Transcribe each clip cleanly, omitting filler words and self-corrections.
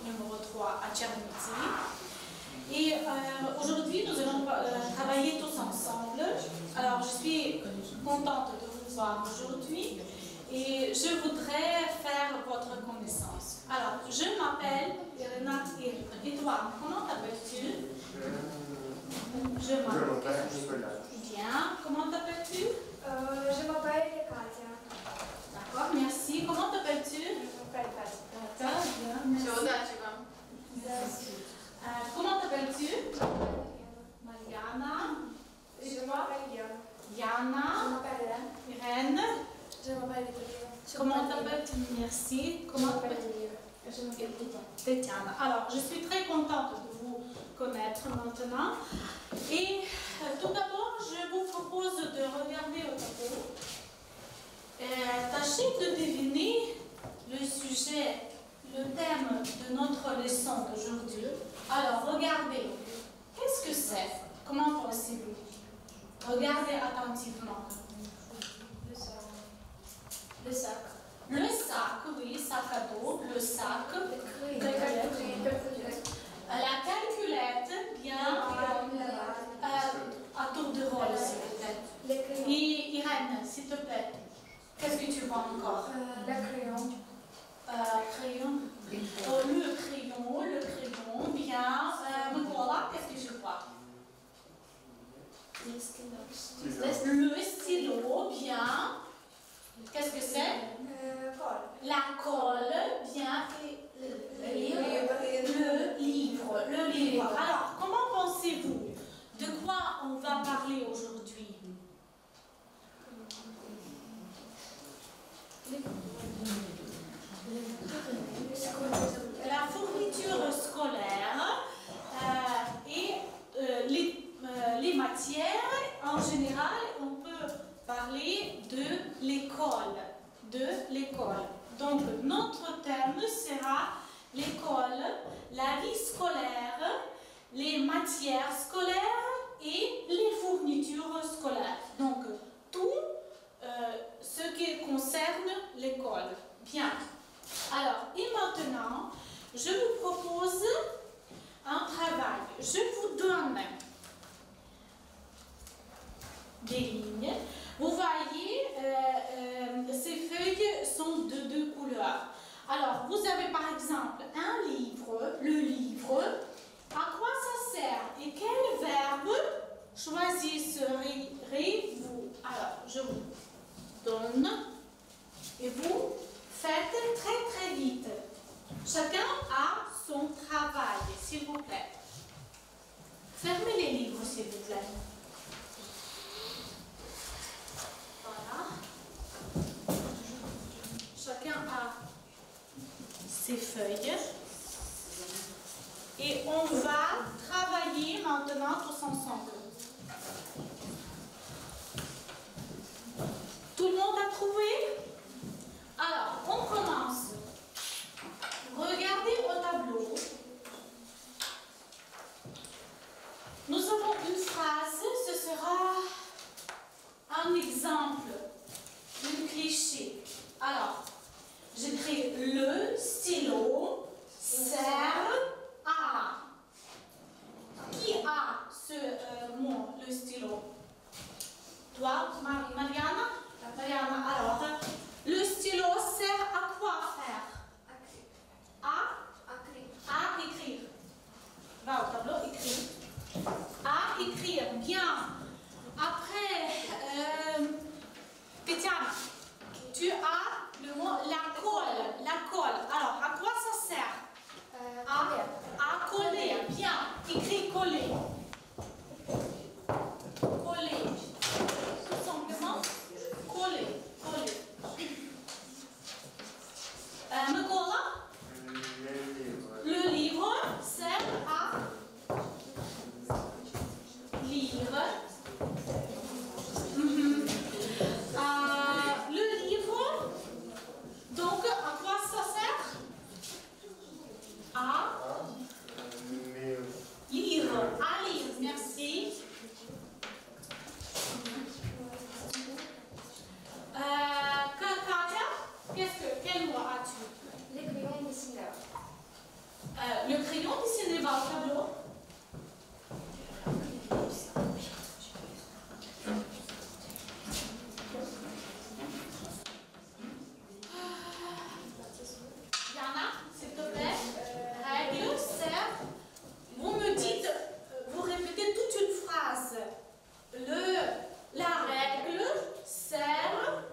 numéro 3 à Tchernivtsi. Et aujourd'hui, nous allons travailler tous ensemble. Alors, je suis contente de vous voir aujourd'hui et je voudrais faire votre connaissance. Alors, je m'appelle Irina. Et toi, comment t'appelles-tu? Je m'appelle Nicolas. Bien. Comment t'appelles-tu? Je m'appelle Katya. D'accord, merci. Comment t'appelles-tu? Je m'appelle Katya. Bien, merci. Comment t'appelles-tu? Mariana. Je m'appelle Diana. Diana. Je m'appelle Irène. Je m'appelle Italia. Comment t'appelles-tu? Merci. Comment t'appelles-tu? Je m'appelle Tatiana. Alors, je suis très contente de vous connaître maintenant. Et tout d'abord, je vous propose de regarder au tableau. Tâchez de deviner le sujet, le thème de notre leçon d'aujourd'hui. Alors, regardez. Qu'est-ce que c'est? Comment pensez-vous? Regardez attentivement. Le sac. Le sac. Le sac, oui, sac à dos, le sac. La calculette, bien. À tour de rôle, s'il vous plaît. Et Irène, s'il te plaît, qu'est-ce que tu vois encore? Le crayon. Crayon. Le crayon, bien. Nicolas, qu'est-ce que je vois? Le stylo. Le stylo, bien. Qu'est-ce que c'est? Colle. La colle, bien. Et le livre. Alors, comment pensez-vous? De quoi on va parler aujourd'hui? La fourniture scolaire et les matières. En général, on peut parler de l'école. Donc, notre thème sera l'école, la vie scolaire, les matières scolaires et les fournitures scolaires. Donc, tout ce qui concerne l'école. Bien. Alors, et maintenant, je vous propose un travail. Je vous donne des lignes. Vous voyez, ces feuilles sont de deux couleurs. Alors, vous avez par exemple un livre, le livre. À quoi ça sert et quel verbe choisirez-vous? Alors, je vous donne et vous faites très vite. Chacun a son travail, s'il vous plaît. Fermez les livres, s'il vous plaît. Voilà. Chacun a ses feuilles. Et on va travailler maintenant tous ensemble. Tout le monde a trouvé? Alors, on commence. Regardez au tableau. Nous avons une phrase, ce sera un exemple, un cliché. Alors, j'écris le stylo sert à. Qui a ce mot, le stylo? Toi, Mariana? Mariana, alors, le stylo sert à quoi faire? À écrire. Va au tableau, écrire. À écrire, bien. Après, Tatiana, tu as le mot la colle. Alors, à quoi ça sert? À coller, bien. Écris coller. Coller. Tout simplement, coller. Nicolas? Le livre sert à lire. Le livre, donc à quoi ça sert? À lire. À lire, merci. Katya, quel mot as-tu? Le crayon dessinateur. Le crayon dessiné va au tableau. Yana, s'il te plaît. Règle, sert. Vous me dites, vous répétez toute une phrase. La règle sert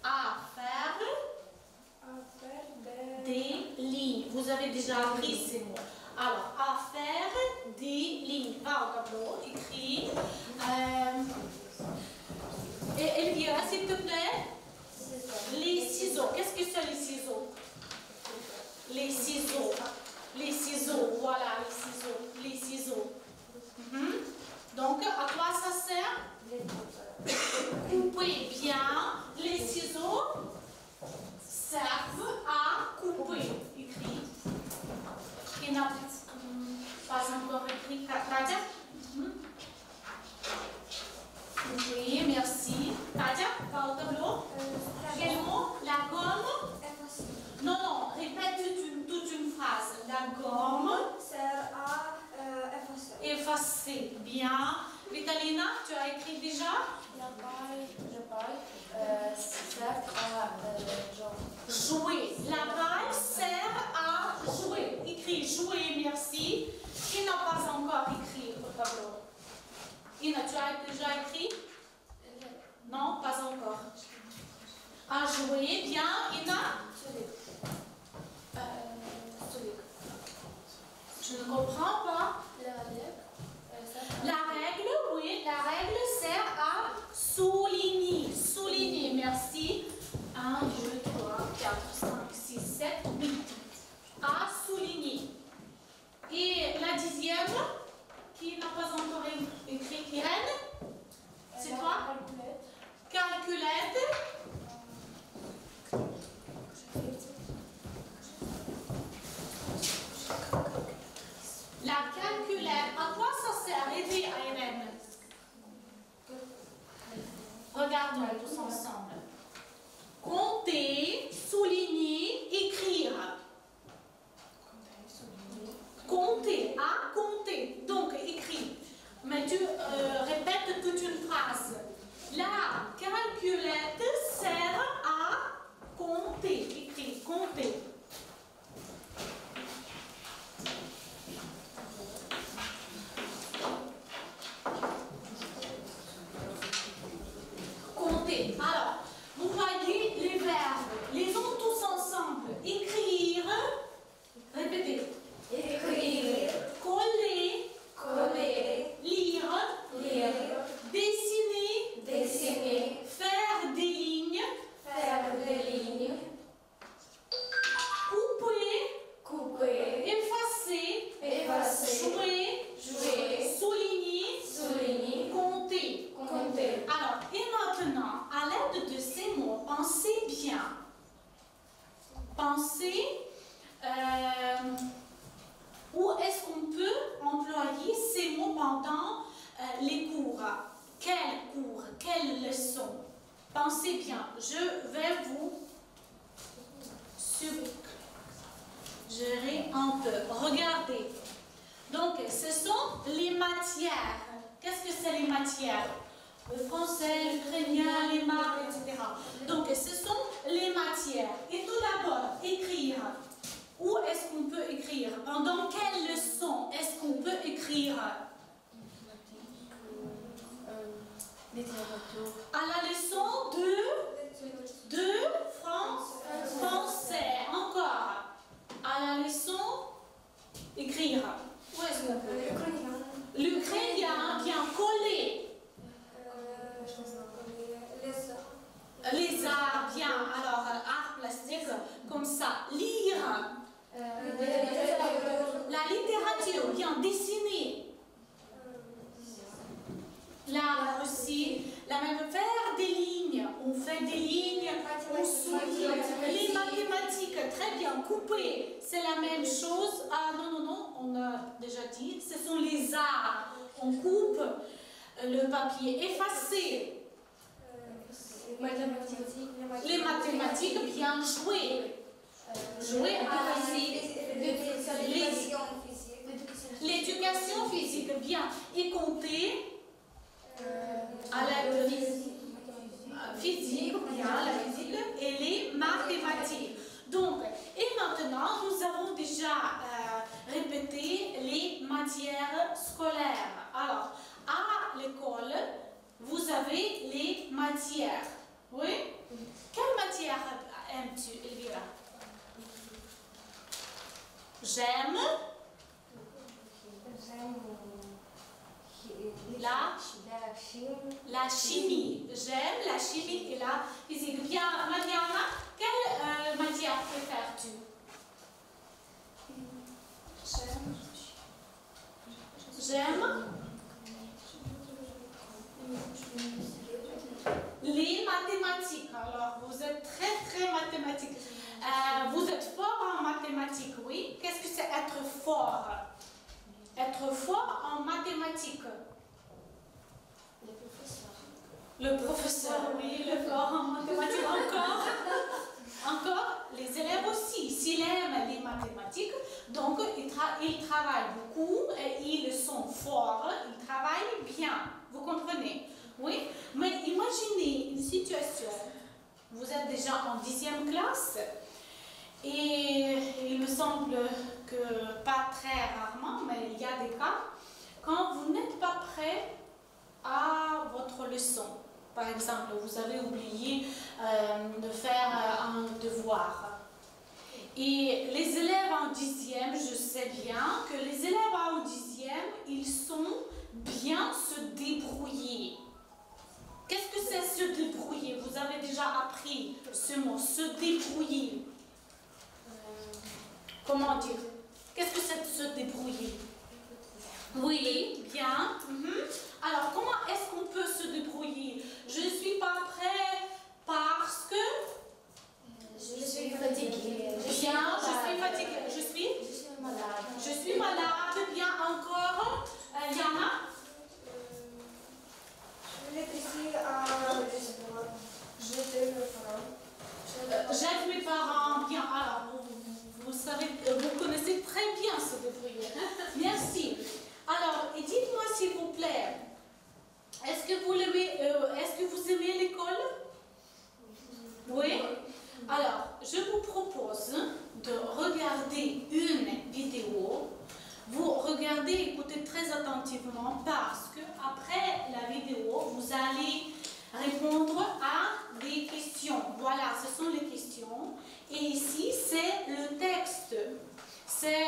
à faire des lignes. Vous avez déjà appris ces mots. Alors, à faire des lignes. Va au tableau, écris. Et Elvira, s'il te plaît. Les ciseaux. Qu'est-ce que c'est les ciseaux? Les ciseaux. Les ciseaux. Voilà, les ciseaux. Les ciseaux. Donc, à quoi ça sert? Couper bien. Les ciseaux servent à couper. Écrit. Qui n'a pas encore écrit. Katia? Oui, merci. Katia, va au tableau. Quel mot? La gomme? Non, non, répète toute une phrase. La gomme sert à effacer. Bien. Vitalina, tu as écrit déjà? La balle sert à jouer. La balle sert à jouer. Écrit jouer, merci. Qui n'a pas encore écrit au tableau? Ina, tu as déjà écrit? Non, pas encore. À jouer, bien. Ina? Je ne comprends pas. La règle, oui, la règle sert à souligner. Souligner, merci. 1, 2, 3, 4, 5, 6, 7, 8. À souligner. Et la 10e, qui n'a pas encore écrit Irène? C'est quoi? Calculette. La calculette, à quoi ça sert? Aidez à Irène. Regardons tous ensemble. Compter, souligner, écrire. Compter, à compter. Donc, écrit. Mais tu répètes toute une phrase. La calculette sert à compter. Écrit, compter. Compter. Alors, vous voyez les verbes. Lisons tous ensemble. Écrire. Répétez. écrire, Coller. coller, Lire. lire, Dessiner. dessiner, Faire des lignes. faire des lignes, Couper. couper, Effacer. effacer, Jouer. jouer, Souligner. souligner, Compter. compter. Alors, et maintenant, à l'aide de ces mots, pensez bien. Pensez où est-ce qu'on peut employer ces mots pendant les cours. Quels cours? Quelles leçons? Pensez bien. Je vais vous suggérer un peu. Regardez. Donc, ce sont les matières. Qu'est-ce que c'est les matières? Le français, l'ukrainien, les maths, etc. Donc, ce sont les matières. Et tout d'abord, écrire. Où est-ce qu'on peut écrire? Pendant quelle leçon est-ce qu'on peut écrire? À la leçon de français. Encore. À la leçon écrire. Où est-ce qu'on peut? L'ukrainien vient coller. Les arts, bien. Alors, art plastique, comme ça. Lire. La littérature, bien. Dessiner. L'art aussi. La même, faire des lignes. On fait des lignes. On souligne. Les mathématiques, très bien. Couper, c'est la même chose. Ah non, non, non, on a déjà dit. Ce sont les arts. On coupe le papier. Effacer. Les mathématiques, bien joué. Jouer avec l'éducation physique, bien. Et compter à l'aide de physique, bien, la physique et les mathématiques. Donc, et maintenant, nous avons déjà répété les matières scolaires. Alors, à l'école, vous avez les matières. Oui? Quelle matière aimes-tu, Elvira? J'aime la chimie. J'aime la chimie et la physique. Bien, Mariana, quelle matière préfères-tu? J'aime les mathématiques. Alors, vous êtes très mathématiques. Vous êtes fort en mathématiques, oui. Qu'est-ce que c'est être fort? Être fort en mathématiques. Le professeur, oui, le fort en mathématiques. Encore, les élèves aussi. S'ils aiment les mathématiques, donc ils travaillent beaucoup, et ils sont forts, ils travaillent bien. Vous comprenez? Oui, mais imaginez une situation. Vous êtes déjà en 10e classe et il me semble que pas très rarement, mais il y a des cas, quand vous n'êtes pas prêt à votre leçon. Par exemple, vous avez oublié de faire un devoir. Et les élèves en 10e, je sais bien que les élèves en 10e, ils sont bien se débrouiller. Qu'est-ce que c'est se débrouiller? Vous avez déjà appris ce mot, se débrouiller. Comment dire? Qu'est-ce que c'est se débrouiller? Oui, bien. Alors, comment est-ce qu'on peut se débrouiller? Je ne suis pas prêt parce que... Je suis fatiguée. Bien, je suis fatiguée. Je suis malade. Je suis malade. Bien, encore. Yana? J'aide mes parents. Bien, alors, vous savez, vous connaissez très bien se débrouiller. Merci. Alors, dites-moi s'il vous plaît, est-ce que vous aimez l'école? Oui? Alors, je vous propose de regarder une vidéo. Vous regardez, écoutez très attentivement parce que après la vidéo, vous allez répondre à des questions. Voilà, ce sont les questions. Et ici, c'est le texte. C'est,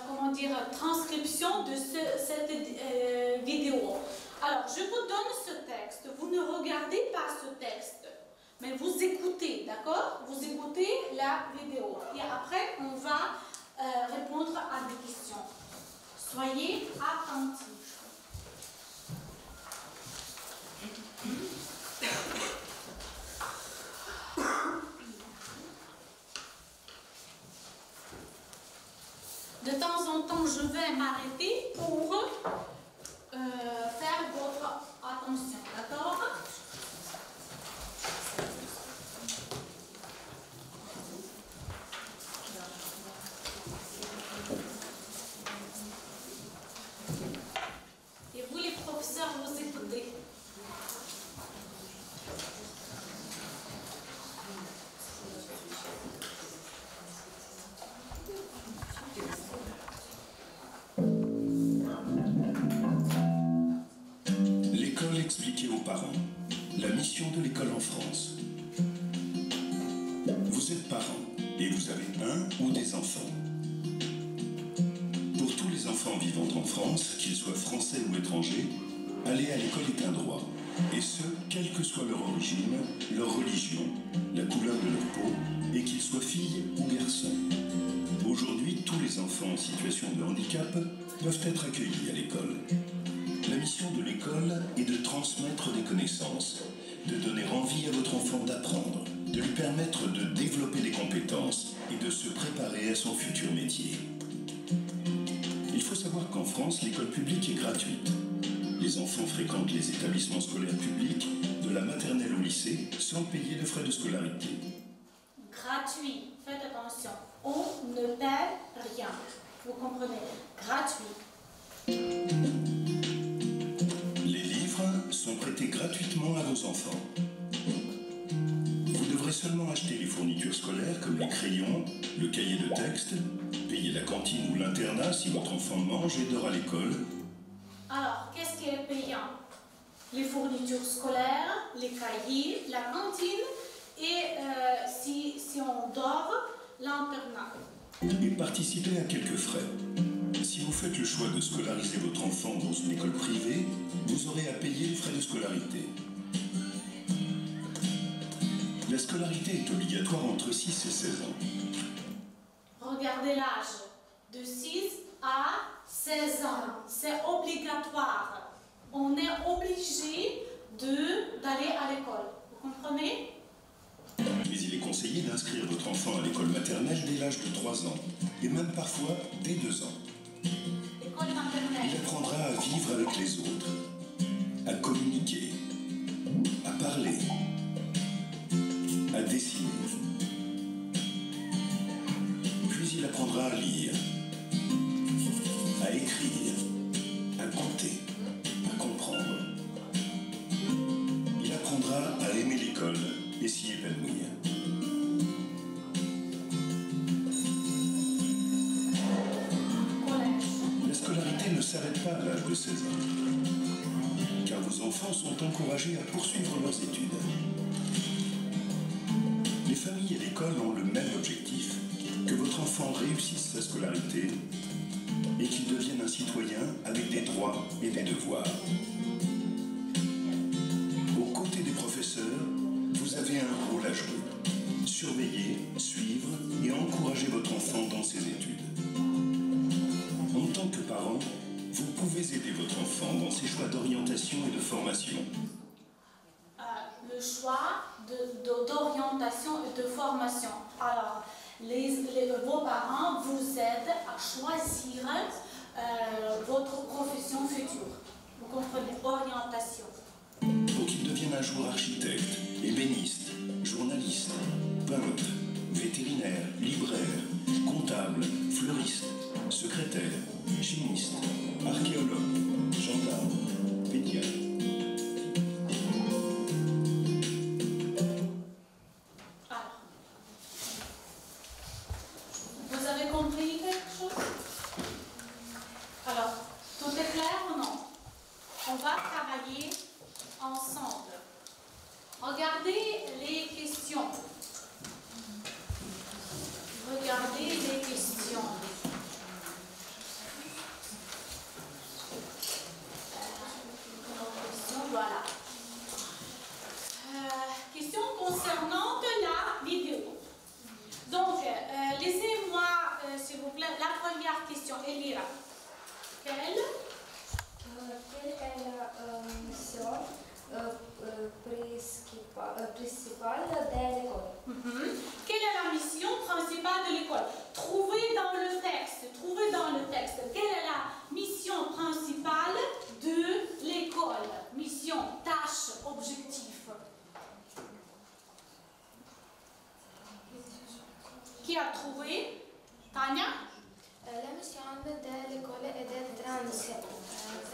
comment dire, transcription de cette vidéo. Alors, je vous donne ce texte. Vous ne regardez pas ce texte, mais vous écoutez, d'accord? Vous écoutez la vidéo. Et après, on va répondre à des questions. Soyez attentifs. De temps en temps, je vais m'arrêter pour faire votre attention, d'accord? Et vous, les professeurs, vous écoutez. L'école expliquée aux parents. La mission de l'école en France. Vous êtes parents et vous avez un ou des enfants. Pour tous les enfants vivant en France, qu'ils soient français ou étrangers, aller à l'école est un droit. Et ce, quelle que soit leur origine, leur religion, la couleur de leur peau, et qu'ils soient filles ou garçons. Aujourd'hui, tous les enfants en situation de handicap peuvent être accueillis à l'école. La mission de l'école est de transmettre des connaissances, de donner envie à votre enfant d'apprendre, de lui permettre de développer des compétences et de se préparer à son futur métier. Il faut savoir qu'en France, l'école publique est gratuite. Les enfants fréquentent les établissements scolaires publics de de la maternelle au lycée sans payer de frais de scolarité. Gratuit, faites attention. On ne paie rien. Vous comprenez? Gratuit. Les livres sont prêtés gratuitement à vos enfants. Vous devrez seulement acheter les fournitures scolaires comme les crayons, le cahier de texte, payer la cantine ou l'internat si votre enfant mange et dort à l'école. Alors, qu'est-ce qui est payant? Les fournitures scolaires, les cahiers, la cantine et si on dort, l'internat. Et participez à quelques frais. Si vous faites le choix de scolariser votre enfant dans une école privée, vous aurez à payer les frais de scolarité. La scolarité est obligatoire entre 6 et 16 ans. Regardez l'âge. De 6 à 16 ans. C'est obligatoire. On est obligé d'aller à l'école. Vous comprenez? Mais il est conseillé d'inscrire votre enfant à l'école maternelle dès l'âge de 3 ans, et même parfois dès 2 ans. L'école maternelle. Il apprendra à vivre avec les autres, à communiquer, à parler, à dessiner. Puis il apprendra à lire, à écrire, à compter, à comprendre. Il apprendra à aimer l'école et s'y épanouir. La scolarité ne s'arrête pas à l'âge de 16 ans, car vos enfants sont encouragés à poursuivre leurs études. Les familles et l'école ont le même objectif, que votre enfant réussisse sa scolarité et qu'il devienne un citoyen avec des droits et des devoirs. Aux côtés des professeurs, vous avez un rôle à jouer. Surveiller, suivre et encourager votre enfant dans ses études. En tant que parent, vous pouvez aider votre enfant dans ses choix d'orientation et de formation. Le choix d'orientation et de formation. Alors, vos parents vous aident à choisir votre profession future. Vous comprenez? Orientation. Pour qu'il devienne un jour architecte, ébéniste, journaliste, peintre, vétérinaire, libraire, comptable, fleuriste, secrétaire, chimiste, archéologue, gendarme, pédiatre. Alors, vous avez compris quelque chose? Alors, tout est clair ou non? On va travailler ensemble. Regardez les questions. Regardez les questions. Voilà. Question concernant la vidéo. Donc, laissez-moi, s'il vous plaît, la première question. Elira. Quelle est la mission principale de l'école? Quelle est la mission principale de l'école? Trouvez dans le texte, quelle est la mission principale de l'école? Mission, tâche, objectif. Qui a trouvé? Tania? La mission de l'école est de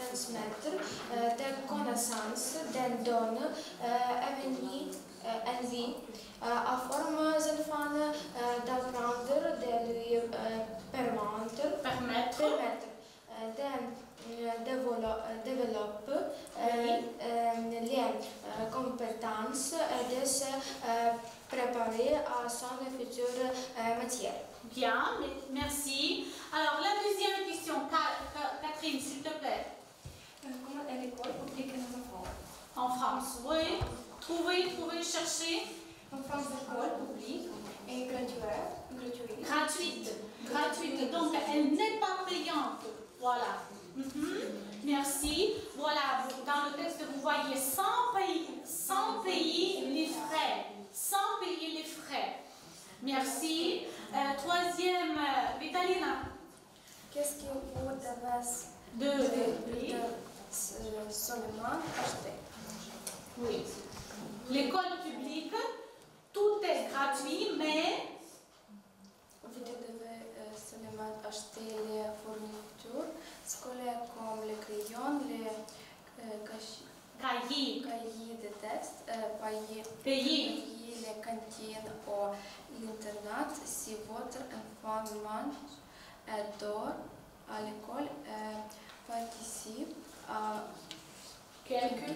transmettre des connaissances, des données en vie, à former aux enfants d'apprendre, de lui permettre de développer les compétences et de se préparer à son future matière. Bien, merci. Alors, la deuxième question, Catherine, s'il te plaît. Comment est l'école publique en France? En France, oui. Trouvez, cherchez. En France, l'école publique est Gratuite. Donc, elle n'est pas payante. Voilà. Merci. Voilà, dans le texte, vous voyez sans payer les frais. Sans payer les frais. Merci. Troisième, Vitalina. Qu'est-ce que vous devez seulement acheter? Oui. L'école publique, tout est gratuit, mais Vous devez seulement acheter les fournitures scolaires comme les crayons, les cahiers, cahiers de texte, payer payés. les cantines ou l'internat si votre enfant mange et dort à l'école participe à Quelques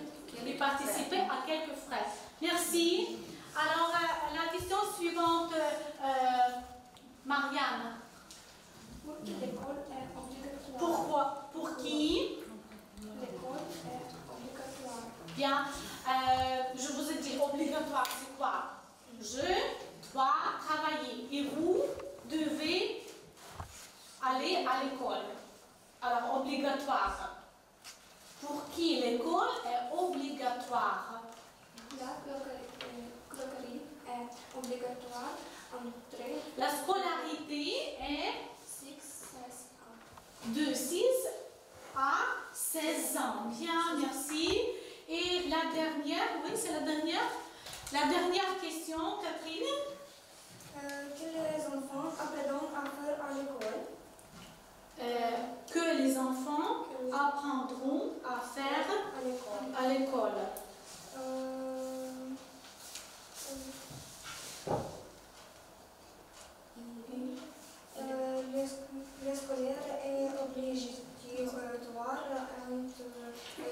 participer à quelques frais. Merci. Alors, la question suivante, Marianne. L'école est obligatoire. Pourquoi? Pour qui? L'école est obligatoire. Bien. Je vous ai dit obligatoire, c'est quoi? Je dois travailler et vous devez aller à l'école. Alors, obligatoire. Pour qui l'école est obligatoire? La clocherie est obligatoire entre La scolarité est 6 ans. de 6 à 16 ans. Bien, merci. Et la dernière, oui, c'est la dernière. La dernière question, Catherine. Que les enfants apprendront à faire à l'école. Que les enfants apprendront à faire à l'école. Le scolaire est obligatoire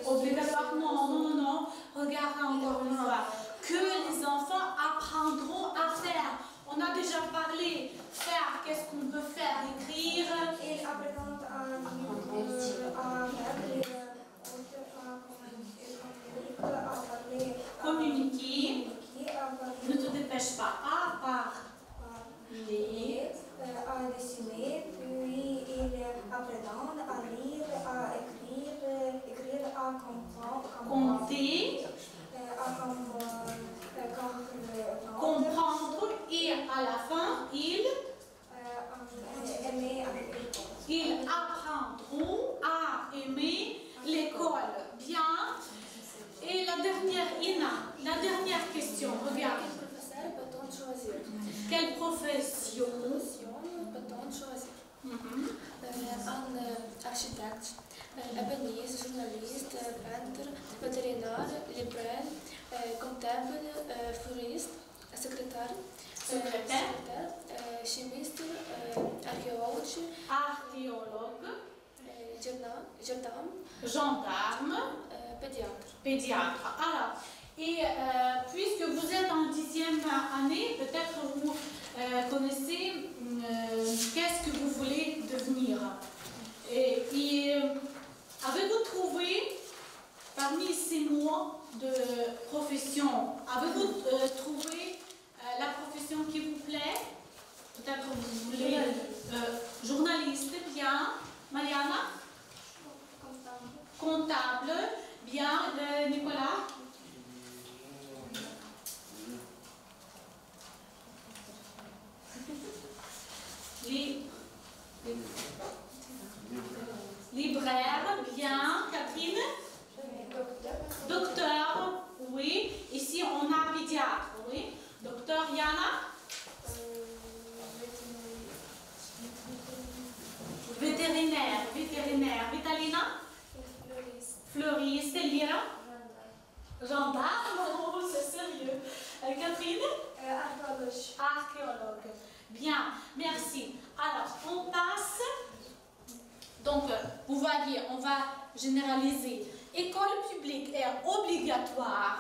Obligatoire, non. Regarde encore une fois. Que les enfants apprendront à faire. On a déjà parlé. Faire, qu'est-ce qu'on peut faire? Écrire. Ils apprennent à Communiquer. Ne te dépêche pas. À parler. à dessiner, puis ils apprennent à lire, à écrire, à Compter. Comprendre. Et à la fin, ils apprendront à aimer l'école. Bien. Et la dernière, Ina, la dernière question, regarde. Quel professeur peut-on choisir? Quelle profession? Peut-on choisir? Un architecte, ébéniste, journaliste, peintre, vétérinaire, libraire, comptable, fleuriste, secrétaire, chimiste, Archéologue. gendarme, Gendarme. pédiatre. Alors, et puisque vous êtes en 10e année, peut-être vous connaissez qu'est-ce que vous voulez devenir. Et avez-vous trouvé, parmi ces mots de profession, avez-vous trouvé la profession qui vous plaît? Peut-être vous voulez journaliste, bien. Mariana? Comptable. Bien. Nicolas? Libraire, bien. Catherine? Docteur, oui. Ici, on a pédiatre, oui. Docteur Yana? Vétérinaire. Vitalina? Fleuriste. Lira? Gendarme. Oh, c'est sérieux. Catherine? Archéologue. Bien, merci. Alors, on passe. Donc, vous voyez, on va généraliser. École publique est obligatoire,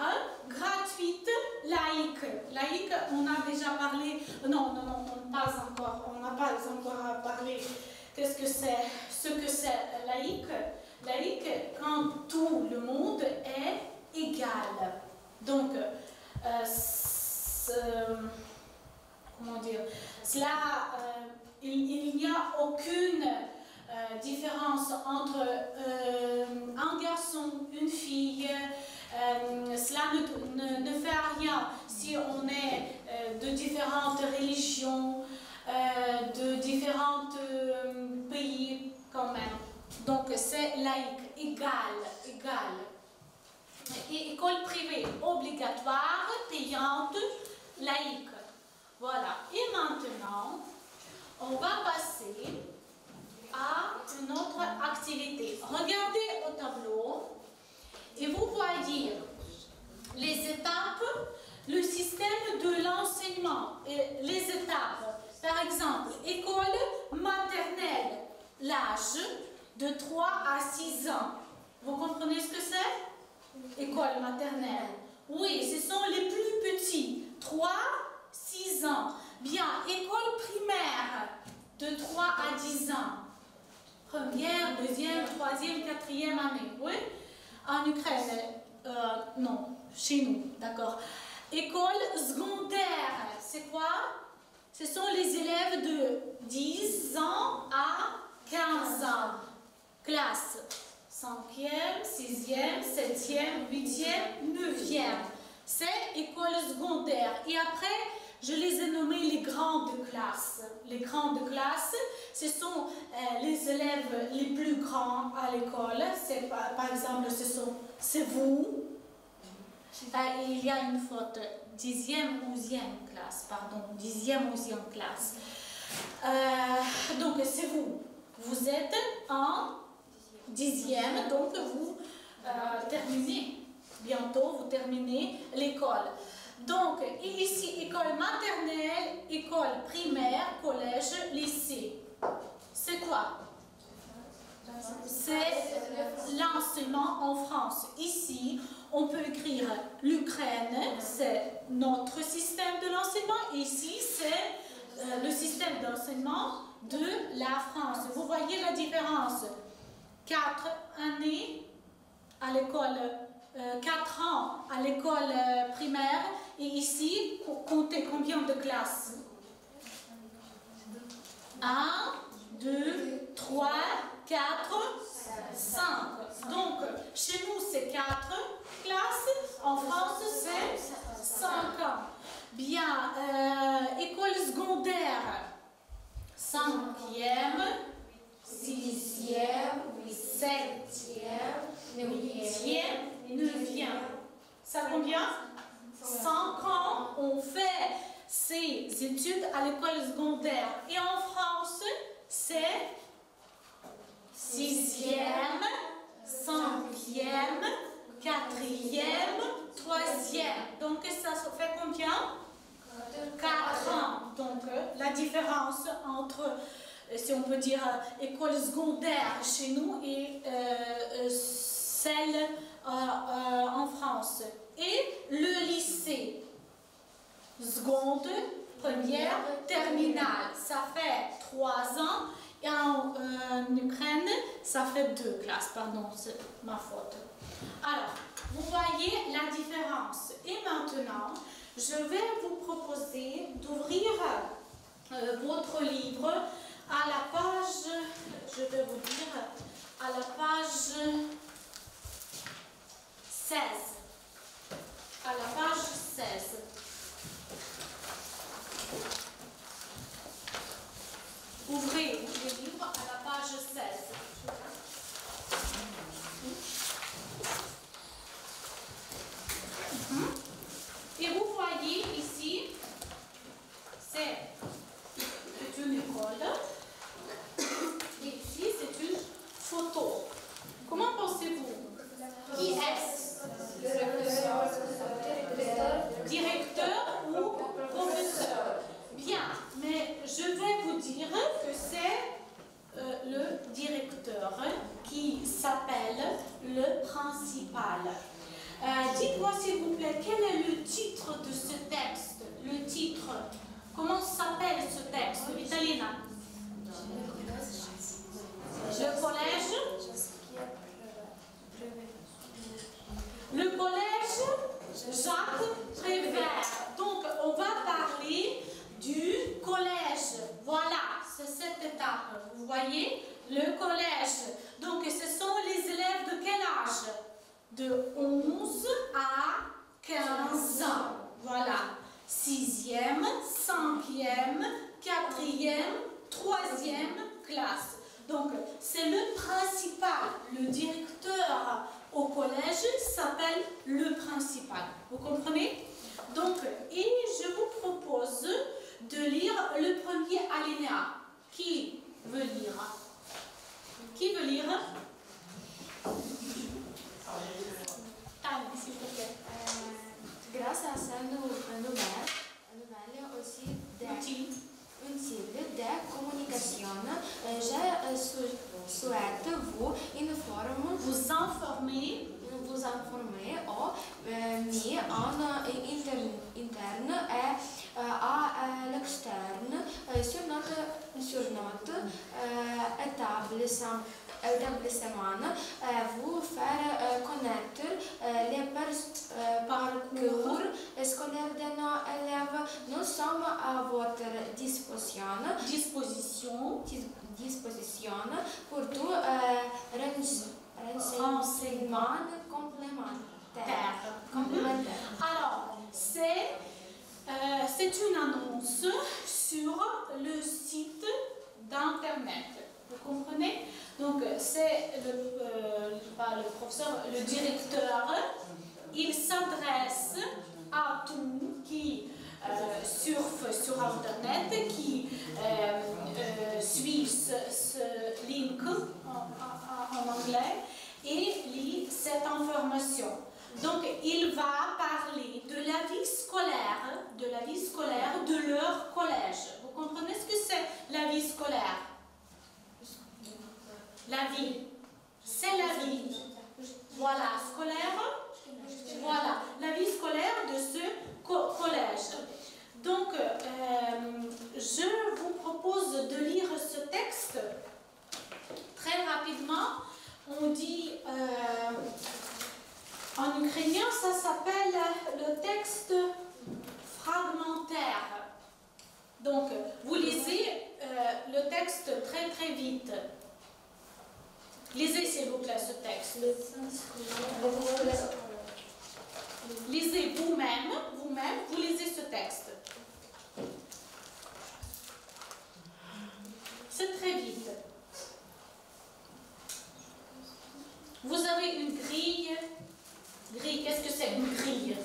gratuite, laïque. Laïque, on a déjà parlé. Non, pas encore. On n'a pas encore parlé. Qu'est-ce que c'est? Ce que c'est laïque. Laïque, quand tout le monde est égal. Donc, comment dire? Cela, il n'y a aucune différence entre un garçon, une fille. Cela ne fait rien si on est de différentes religions, de différents pays quand même. Donc c'est laïque, égal. Et école privée obligatoire, payante, laïque. Voilà. Et maintenant, on va passer à une autre activité. Regardez au tableau et vous voyez les étapes, le système de l'enseignement. Les étapes, par exemple, école maternelle, l'âge de 3 à 6 ans. Vous comprenez ce que c'est? École maternelle. Oui, ce sont les plus petits, 3, 6 ans. Bien, école primaire, de 3 à 10 ans. Première, deuxième, troisième, quatrième année. Oui? En Ukraine, non, chez nous, d'accord. École secondaire, c'est quoi? Ce sont les élèves de 10 ans à 15 ans. Classe 5e, 6e, 7e, 8e, 9e. C'est école secondaire. Et après, je les ai nommés les grandes classes. Les grandes classes, ce sont les élèves les plus grands à l'école. Par exemple, c'est vous. Il y a une faute. 10e, 11e classe, pardon. 10e, 11e classe. Donc, c'est vous. Vous êtes en 10e, donc vous terminez. Bientôt, vous terminez l'école. Donc, ici, école maternelle, école primaire, collège, lycée. C'est quoi? C'est l'enseignement en France. Ici, on peut écrire l'Ukraine, c'est notre système de l'enseignement. Ici, c'est le système d'enseignement de la France. Vous voyez la différence? 4 années à l'école, 4 ans à l'école primaire. Et ici, comptez combien de classes? 1, 2, 3, 4, 5. Donc, chez nous, c'est 4 classes. En France, c'est 5 ans. Bien, école secondaire. 5e, 6e, 7e, 8e, 9e. Ça combien? 5 ans, on fait ces études à l'école secondaire. Et en France, c'est 6e, 5e, 4e, 3e. Donc, ça fait combien? 4 ans. Donc, la différence entre, si on peut dire, école secondaire chez nous et celle en France. Et le lycée, seconde, première, terminale, ça fait 3 ans. Et en Ukraine, ça fait 2 classes. Pardon, c'est ma faute. Alors, vous voyez la différence. Et maintenant, je vais vous proposer d'ouvrir votre livre à la page, je vais vous dire, à la page 16. À la page 16. Ouvrez le livre à la page 16. Et vous voyez ici, c'est une école. Et ici, c'est une photo. Comment pensez-vous? Qui est-ce? Directeur ou professeur? Bien, mais je vais vous dire que c'est le directeur qui s'appelle le principal. Dites-moi s'il vous plaît, quel est le titre de ce texte? Le titre. Comment s'appelle ce texte? Vitalina? Le collège? Le collège Jacques Prévert. Donc, on va parler du collège. Voilà, c'est cette étape. Vous voyez? Le collège. Donc, ce sont les élèves de quel âge? De 11 à 15 ans. Voilà. 6e, 5e, 4e, 3e classe. Donc, c'est le principal. Le directeur au collège s'appelle alinéa. Qui veut lire? Qui veut lire? S'il vous plaît. Grâce à sa nouvelle aussi utile de communication, je souhaite vous informer au mis en interne et à l'externe sur notre établissement, vous faire connaître les parcours scolaires de nos élèves. Nous sommes à votre disposition pour tout renseignement complémentaire. Alors, c'est une annonce sur le site d'internet. Vous comprenez? Donc, c'est le professeur, le directeur, il s'adresse à tous qui surfent sur internet, qui suivent ce link en anglais et lit cette information. Donc, il va parler de la vie scolaire de leur collège. Vous comprenez ce que c'est la vie scolaire? La vie, c'est la vie. Voilà, scolaire. Voilà, la vie scolaire de ce collège. Donc, je vous propose de lire ce texte très rapidement. On dit en ukrainien, ça s'appelle le texte fragmentaire. Donc, vous lisez le texte très très vite. Lisez s'il vous plaît ce texte. Lisez vous-même, vous lisez ce texte. C'est très vite. Vous avez une grille. Grille, qu'est-ce que c'est une grille?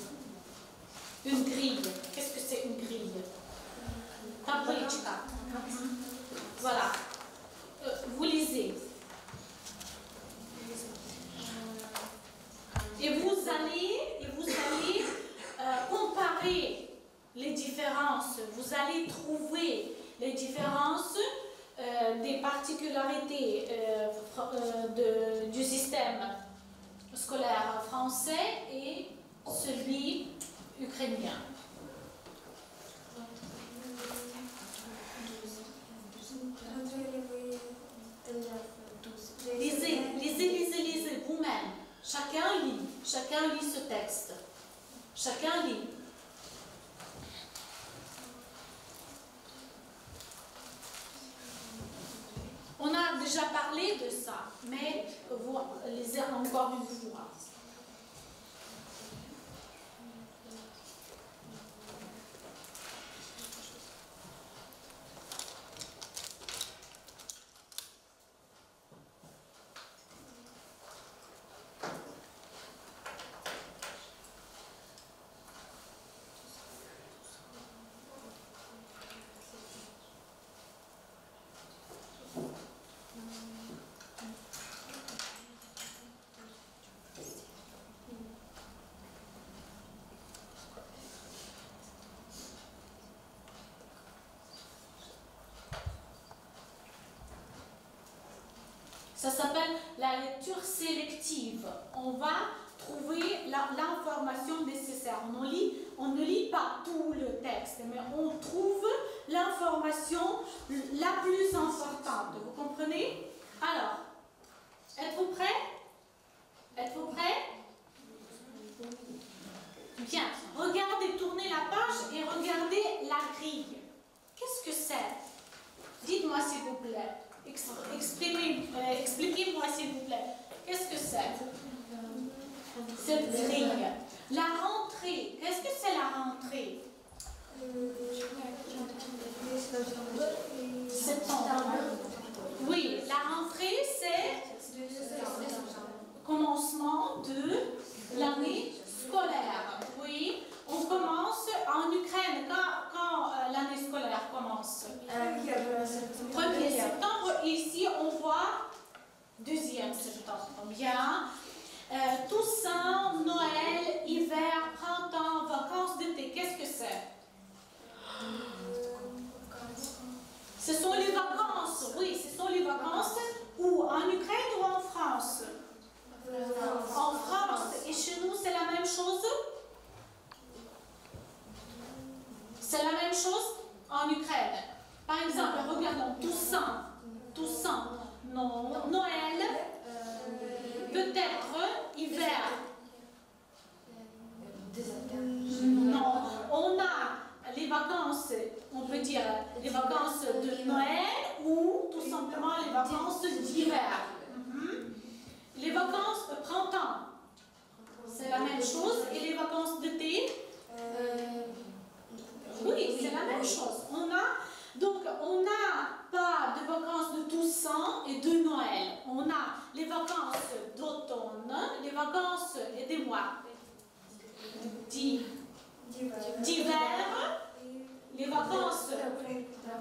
Une grille, qu'est-ce que c'est une grille? Tablichka. Voilà. Vous lisez. Et vous allez comparer les différences. Vous allez trouver les différences des particularités du système scolaire français et celui ukrainien. Lisez vous-même. Chacun lit ce texte. Chacun lit. On a déjà parlé de ça, mais vous lisez encore une fois. Ça s'appelle la lecture sélective. On va trouver l'information nécessaire. On ne lit pas tout le texte, mais on trouve l'information la plus importante. Vous comprenez? Alors, êtes-vous prêts? Êtes-vous prêts? Bien. Regardez, tournez la page et regardez la grille. Qu'est-ce que c'est? Dites-moi s'il vous plaît. Expliquez-moi s'il vous plaît. Qu'est-ce que c'est? Cette grille. La rentrée. Qu'est-ce que c'est la rentrée? Septembre. Oui, la rentrée c'est commencement de l'année scolaire. Oui, on commence en Ukraine quand l'année scolaire commence. Deuxième septembre, bien. Toussaint, Noël, hiver, printemps, vacances d'été, qu'est-ce que c'est? Ce sont les vacances, oui, ce sont les vacances. Où? En Ukraine ou en France? En France. Et chez nous, c'est la même chose? C'est la même chose en Ukraine. Par exemple, regardons Toussaint. Toussaint. Non. Noël. Peut-être hiver. Non. On a les vacances, on peut dire les vacances de Noël ou tout simplement les vacances d'hiver. Les vacances de printemps, c'est la même chose. Et les vacances d'été? Oui, c'est la même chose. Donc, on n'a pas de vacances de Toussaint et de Noël. On a les vacances d'automne, les vacances, aidez-moi, d'hiver, les vacances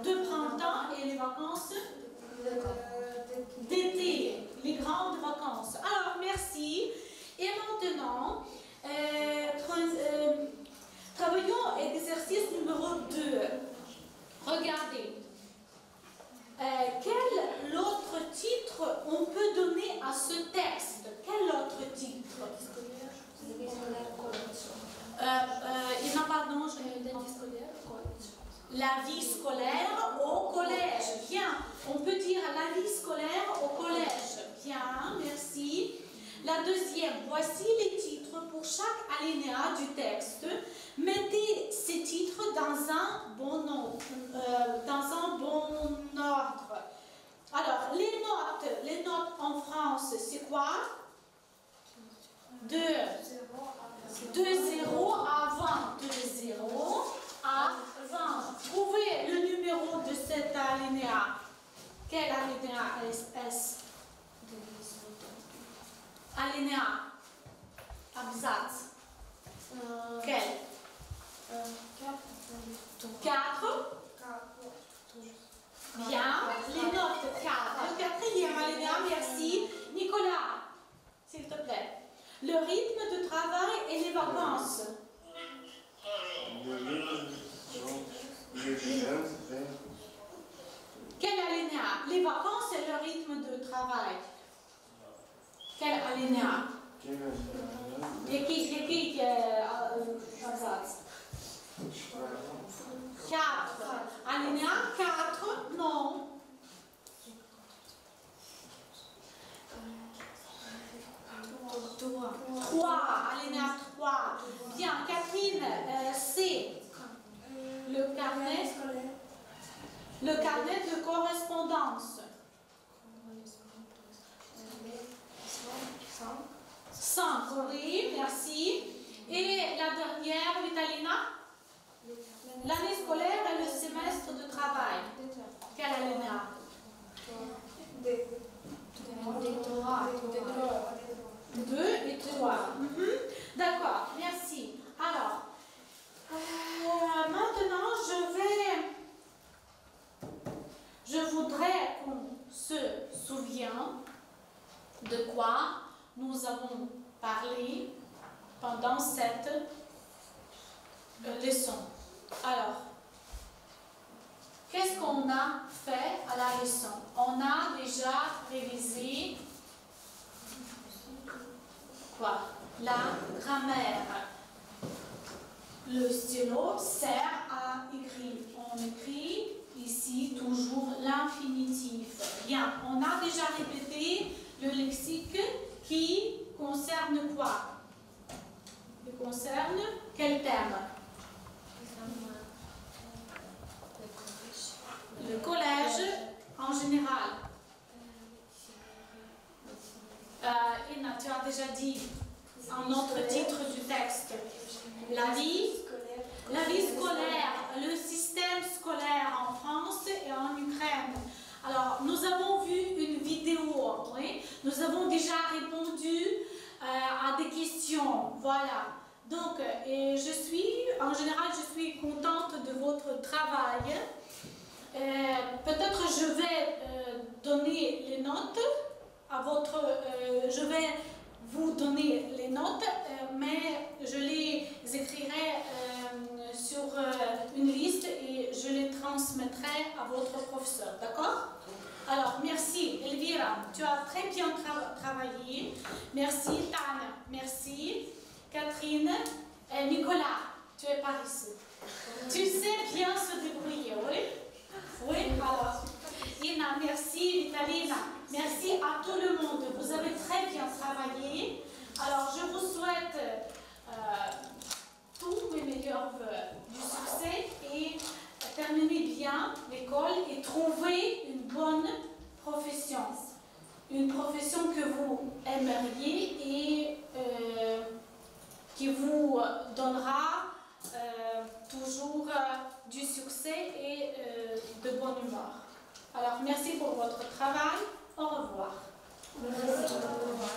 de printemps et les vacances d'été, les grandes vacances. Alors, merci. Et maintenant, travaillons exercice numéro 2. Regardez. Quel autre titre on peut donner à ce texte? Quel autre titre? Il n'y en a pas, non, la vie scolaire au collège. Bien. On peut dire la vie scolaire au collège. Bien, merci. La deuxième, voici les titres pour chaque alinéa du texte. Mettez ces titres dans un bon ordre. Alors, les notes en France, c'est quoi? 2 0 à 20. 2 0 à 20. Trouvez le numéro de cet alinéa. Quel alinéa est-ce? Alinéa. Absatz. Quel? 4. Bien. Les notes 4. Quatrième alinéa, merci. Nicolas, s'il te plaît. Le rythme de travail et les vacances. Quel alinéa? Les vacances et le rythme de travail. Quel alinéa? Який абзац? 4. Alinéa 4, non. 3. Alinéa 3. Bien, Catherine, c'est le carnet de correspondance. 5, oui, merci. Et la dernière, Vitalina? L'année scolaire et le semestre de travail. Quel alinéa? 2 et 3. D'accord, merci. Alors, maintenant, je voudrais qu'on se souvienne de quoi nous avons parlé pendant cette leçon. Alors, qu'est-ce qu'on a fait à la leçon? On a déjà révisé quoi? La grammaire. Le stylo sert à écrire. On écrit ici toujours l'infinitif. Bien, on a déjà répété le lexique qui concerne quoi? Qui concerne quel thème? Le collège en général. Ina, tu as déjà dit un autre titre du texte. La vie scolaire, le système scolaire en France et en Ukraine. Alors, nous avons vu une vidéo, oui? Nous avons déjà répondu à des questions, voilà. Donc, en général, je suis contente de votre travail. Peut-être je vais donner les notes à votre... je vais vous donner les notes, mais je les écrirai sur une liste et je les transmettrai à votre professeur, d'accord? Alors, merci Elvira, tu as très bien travaillé. Merci Tana, merci Catherine et Nicolas, tu es par ici. Tu sais bien se débrouiller, oui? Oui, alors. Ina, merci Vitalina, merci à tout le monde. Vous avez très bien travaillé. Alors, je vous souhaite tous mes meilleurs vœux du succès et terminez bien l'école et trouvez une bonne profession. Une profession que vous aimeriez et qui vous donnera toujours du succès et de bonne humeur. Alors, merci pour votre travail. Au revoir. Au revoir.